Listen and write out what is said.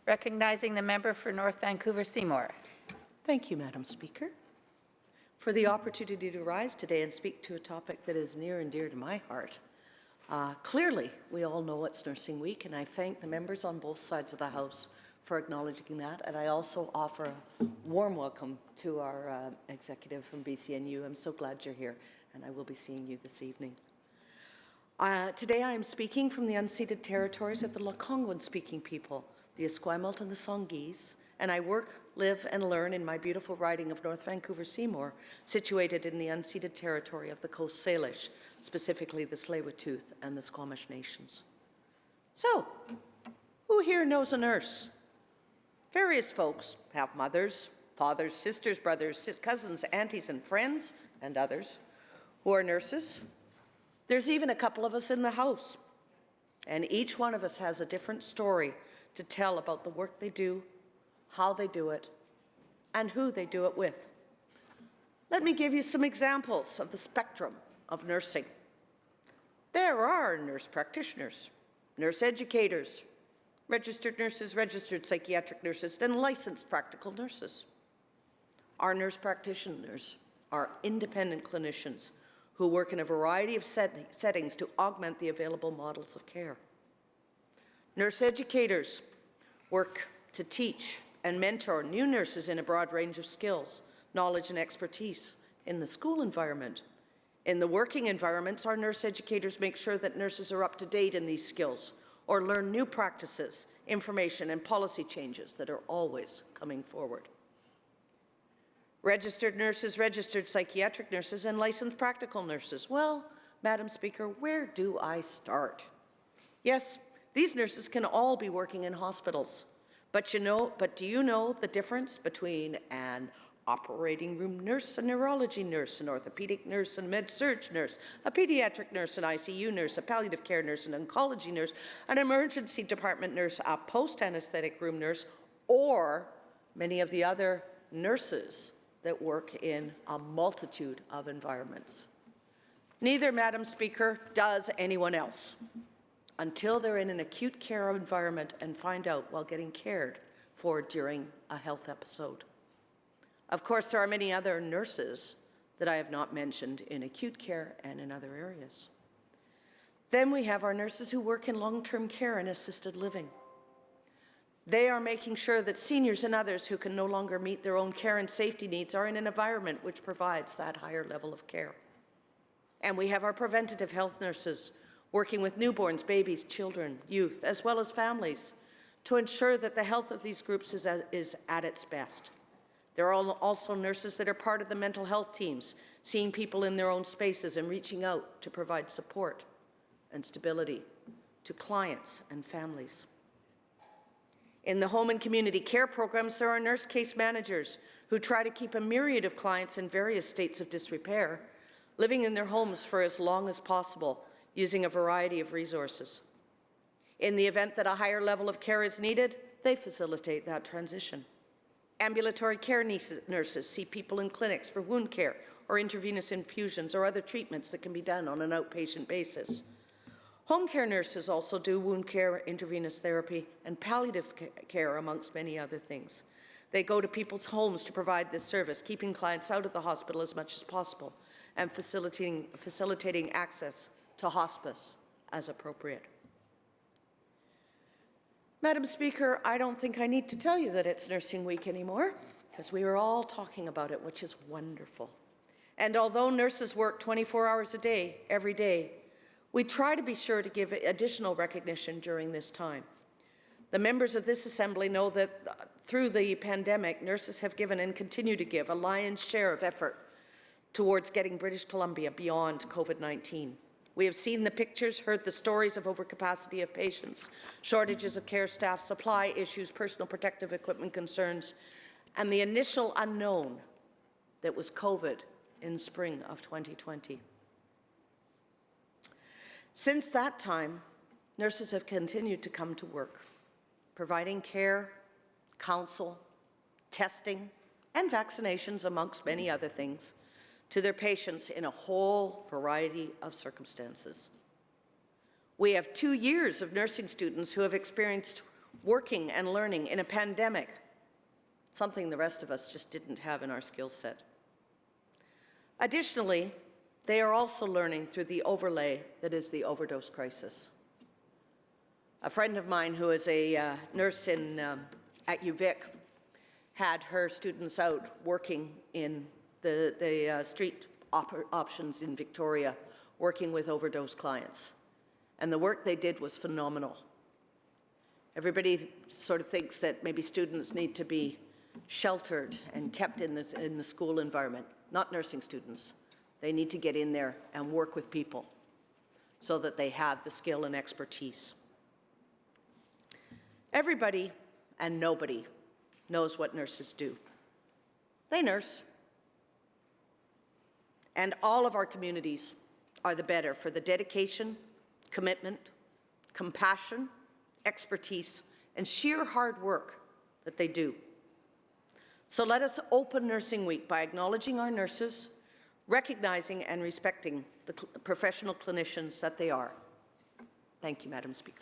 Recognizing the member for North Vancouver, Seymour. Thank you, Madam Speaker, for the opportunity to rise today and speak to a topic that is near and dear to my heart. Clearly, we all know it's Nursing Week, and I thank the members on both sides of the House for acknowledging that, and I also offer a warm welcome to our executive from BCNU. I'm so glad you're here, and I will be seeing you this evening. Today I am speaking from the unceded territories of the Lekwungen-speaking people, the Esquimalt and the Songhees, and I work, live, and learn in my beautiful riding of North Vancouver, Seymour, situated in the unceded territory of the Coast Salish, specifically the Tsleil-Waututh and the Squamish Nations. So, who here knows a nurse? Various folks have mothers, fathers, sisters, brothers, cousins, aunties, and friends, and others, who are nurses. There's even a couple of us in the house, and each one of us has a different story to tell about the work they do, how they do it, and who they do it with. Let me give you some examples of the spectrum of nursing. There are nurse practitioners, nurse educators, registered nurses, registered psychiatric nurses, and licensed practical nurses. Our nurse practitioners are independent clinicians who work in a variety of settings to augment the available models of care. Nurse educators work to teach and mentor new nurses in a broad range of skills, knowledge, and expertise in the school environment. In the working environments, our nurse educators make sure that nurses are up to date in these skills or learn new practices, information, and policy changes that are always coming forward. Registered nurses, registered psychiatric nurses, and licensed practical nurses. Well, Madam Speaker, where do I start? Yes, these nurses can all be working in hospitals, but do you know the difference between an operating room nurse, a neurology nurse, an orthopedic nurse, and med-surg nurse, a pediatric nurse, an ICU nurse, a palliative care nurse, an oncology nurse, an emergency department nurse, a post-anesthetic room nurse, or many of the other nurses that work in a multitude of environments? Neither, Madam Speaker, does anyone else, until they're in an acute care environment and find out while getting cared for during a health episode. Of course, there are many other nurses that I have not mentioned in acute care and in other areas. Then we have our nurses who work in long-term care and assisted living. They are making sure that seniors and others who can no longer meet their own care and safety needs are in an environment which provides that higher level of care. And we have our preventative health nurses working with newborns, babies, children, youth, as well as families, to ensure that the health of these groups is at its best. There are also nurses that are part of the mental health teams, seeing people in their own spaces and reaching out to provide support and stability to clients and families. In the home and community care programs, there are nurse case managers who try to keep a myriad of clients in various states of disrepair, living in their homes for as long as possible, using a variety of resources. In the event that a higher level of care is needed, they facilitate that transition. Ambulatory care nurses see people in clinics for wound care or intravenous infusions or other treatments that can be done on an outpatient basis. Home care nurses also do wound care, intravenous therapy, and palliative care, amongst many other things. They go to people's homes to provide this service, keeping clients out of the hospital as much as possible and facilitating access to hospice as appropriate. Madam Speaker, I don't think I need to tell you that it's Nursing Week anymore, because we are all talking about it, which is wonderful. And although nurses work 24 hours a day, every day, we try to be sure to give additional recognition during this time. The members of this Assembly know that through the pandemic, nurses have given and continue to give a lion's share of effort towards getting British Columbia beyond COVID-19. We have seen the pictures, heard the stories of overcapacity of patients, shortages of care staff, supply issues, personal protective equipment concerns, and the initial unknown that was COVID in spring of 2020. Since that time, nurses have continued to come to work, providing care, counsel, testing, and vaccinations, amongst many other things, to their patients in a whole variety of circumstances. We have 2 years of nursing students who have experienced working and learning in a pandemic, something the rest of us just didn't have in our skill set. Additionally, they are also learning through the overlay that is the overdose crisis. A friend of mine who is a nurse at UVic had her students out working in the street options in Victoria, working with overdose clients. And the work they did was phenomenal. Everybody sort of thinks that maybe students need to be sheltered and kept in the school environment. Not nursing students. They need to get in there and work with people so that they have the skill and expertise. Everybody and nobody knows what nurses do. They nurse. And all of our communities are the better for the dedication, commitment, compassion, expertise, and sheer hard work that they do. So let us open Nursing Week by acknowledging our nurses, recognizing and respecting the professional clinicians that they are. Thank you, Madam Speaker.